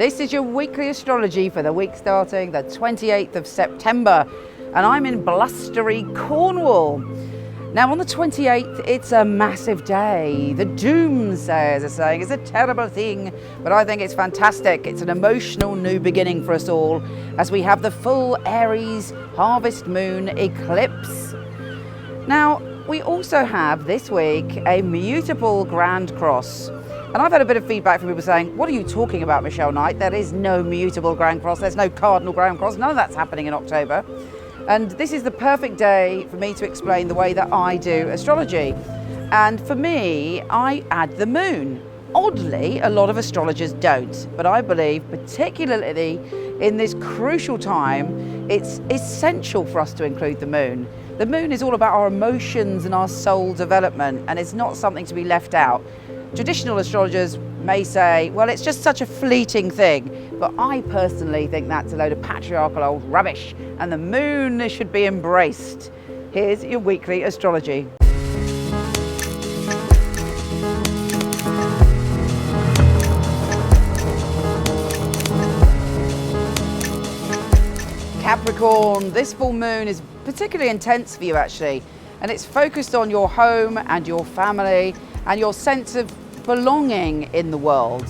This is your weekly astrology for the week starting the 28th of September, and I'm in blustery Cornwall. Now on the 28th, it's a massive day. The doomsayers are saying it's a terrible thing, but I think it's fantastic. It's an emotional new beginning for us all as we have the full Aries harvest moon eclipse. Now, we also have this week a Mutable Grand Cross. And I've had a bit of feedback from people saying, what are you talking about, Michele Knight? There is no Mutable Grand Cross, there's no Cardinal Grand Cross, none of that's happening in October. And this is the perfect day for me to explain the way that I do astrology. And for me, I add the moon. Oddly, a lot of astrologers don't, but I believe particularly in this crucial time, it's essential for us to include the moon. The moon is all about our emotions and our soul development, and it's not something to be left out. Traditional astrologers may say, well, it's just such a fleeting thing, but I personally think that's a load of patriarchal old rubbish, and the moon should be embraced. Here's your weekly astrology. Capricorn, this full moon is particularly intense for you actually, and it's focused on your home and your family and your sense of belonging in the world.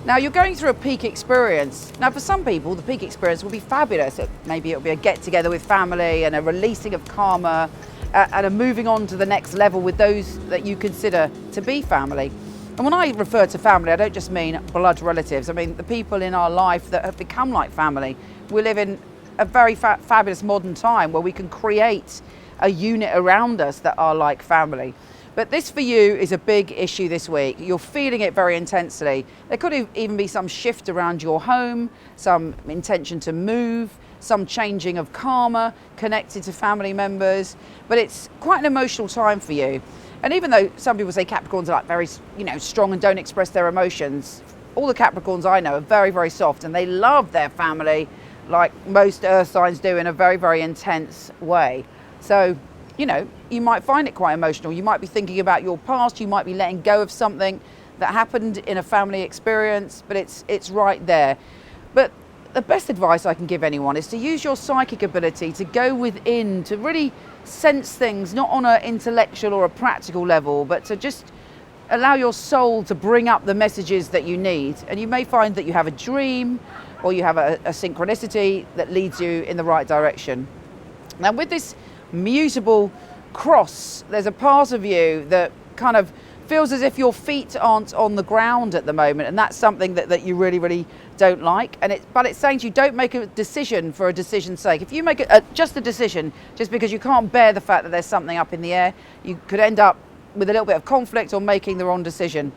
Now you're going through a peak experience. Now for some people the peak experience will be fabulous. Maybe it'll be a get together with family and a releasing of karma and a moving on to the next level with those that you consider to be family. And when I refer to family, I don't just mean blood relatives. I mean the people in our life that have become like family. We live in a very fabulous modern time where we can create a unit around us that are like family. But this for you is a big issue this week. You're feeling it very intensely. There could even be some shift around your home, some intention to move, some changing of karma connected to family members, but it's quite an emotional time for you. And even though some people say Capricorns are like very, strong and don't express their emotions, all the Capricorns I know are very, very soft and they love their family like most earth signs do in a very, very intense way. So, you might find it quite emotional. You might be thinking about your past. You might be letting go of something that happened in a family experience, but it's right there. But the best advice I can give anyone is to use your psychic ability to go within, to really sense things, not on an intellectual or a practical level, but to just allow your soul to bring up the messages that you need. And you may find that you have a dream or you have a synchronicity that leads you in the right direction. Now with this Mutable cross, there's a part of you that kind of feels as if your feet aren't on the ground at the moment, and that's something that you really, really don't like. But it's saying to you, don't make a decision for a decision's sake. If you make just a decision just because you can't bear the fact that there's something up in the air, you could end up with a little bit of conflict or making the wrong decision.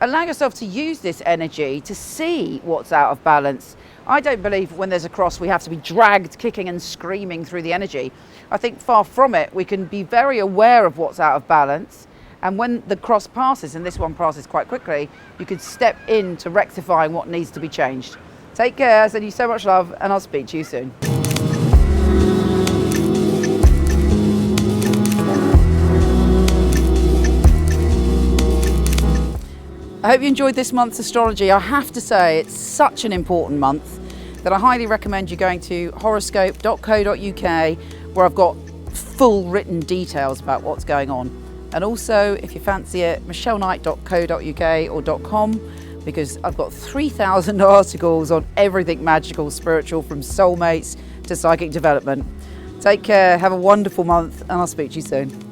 Allow yourself to use this energy to see what's out of balance. I don't believe when there's a cross we have to be dragged kicking and screaming through the energy. I think far from it, we can be very aware of what's out of balance, and when the cross passes, and this one passes quite quickly, you can step into rectifying what needs to be changed. Take care, I send you so much love, and I'll speak to you soon. I hope you enjoyed this month's astrology. I have to say it's such an important month that I highly recommend you going to horoscope.co.uk where I've got full written details about what's going on. And also, if you fancy it, michelleknight.co.uk or .com, because I've got 3,000 articles on everything magical, spiritual, from soulmates to psychic development. Take care, have a wonderful month, and I'll speak to you soon.